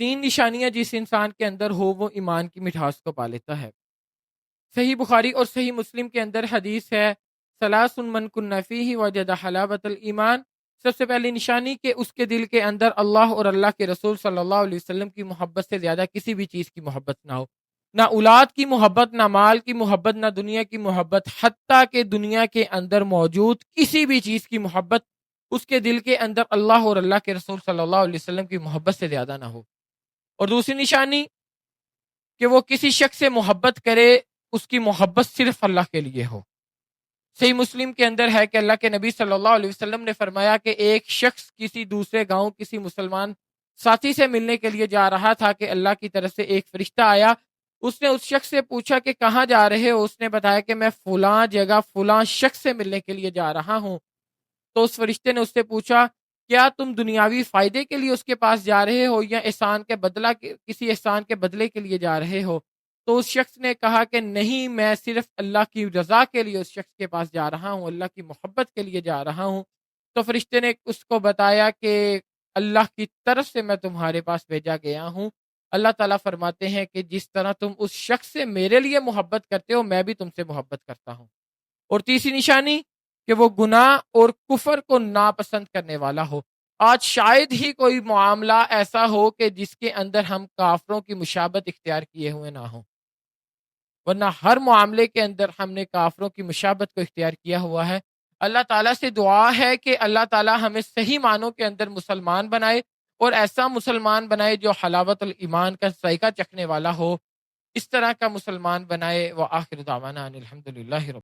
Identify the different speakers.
Speaker 1: 3 نشانیاں جس انسان کے اندر ہو وہ ایمان کی مٹھاس کو پا لیتا ہے۔ صحیح بخاری اور صحیح مسلم کے اندر حدیث ہے، ثلاث من کن فیہ وجد حلاوت الایمان۔ سب سے پہلی نشانی کہ اس کے دل کے اندر اللہ اور اللہ کے رسول صلی اللہ علیہ وسلم کی محبت سے زیادہ کسی بھی چیز کی محبت نہ ہو، نہ اولاد کی محبت، نہ مال کی محبت، نہ دنیا کی محبت، حتیٰ کہ دنیا کے اندر موجود کسی بھی چیز کی محبت اس کے دل کے اندر اللہ اور اللہ کے رسول صلی اللہ علیہ وسلم کی محبت سے زیادہ نہ ہو۔ اور دوسری نشانی کہ وہ کسی شخص سے محبت کرے، اس کی محبت صرف اللہ کے لیے ہو۔ صحیح مسلم کے اندر ہے کہ اللہ کے نبی صلی اللہ علیہ وسلم نے فرمایا کہ ایک شخص کسی دوسرے گاؤں کسی مسلمان ساتھی سے ملنے کے لیے جا رہا تھا کہ اللہ کی طرف سے ایک فرشتہ آیا، اس نے اس شخص سے پوچھا کہ کہاں جا رہے ہو؟ اس نے بتایا کہ میں فلاں جگہ فلاں شخص سے ملنے کے لیے جا رہا ہوں۔ تو اس فرشتے نے اس سے پوچھا کیا تم دنیاوی فائدے کے لیے اس کے پاس جا رہے ہو یا احسان کے بدلہ کسی احسان کے بدلے کے لیے جا رہے ہو؟ تو اس شخص نے کہا کہ نہیں، میں صرف اللہ کی رضا کے لیے اس شخص کے پاس جا رہا ہوں، اللہ کی محبت کے لیے جا رہا ہوں۔ تو فرشتے نے اس کو بتایا کہ اللہ کی طرف سے میں تمہارے پاس بھیجا گیا ہوں۔ اللہ تعالیٰ فرماتے ہیں کہ جس طرح تم اس شخص سے میرے لیے محبت کرتے ہو میں بھی تم سے محبت کرتا ہوں۔ اور تیسری نشانی کہ وہ گناہ اور کفر کو ناپسند کرنے والا ہو۔ آج شاید ہی کوئی معاملہ ایسا ہو کہ جس کے اندر ہم کافروں کی مشابہت اختیار کیے ہوئے نہ ہوں، ورنہ ہر معاملے کے اندر ہم نے کافروں کی مشابہت کو اختیار کیا ہوا ہے۔ اللہ تعالیٰ سے دعا ہے کہ اللہ تعالیٰ ہمیں صحیح معنوں کے اندر مسلمان بنائے اور ایسا مسلمان بنائے جو حلاوت الایمان کا ذائقہ چکھنے والا ہو، اس طرح کا مسلمان بنائے۔ وآخر دعوانا ان الحمدللہ رب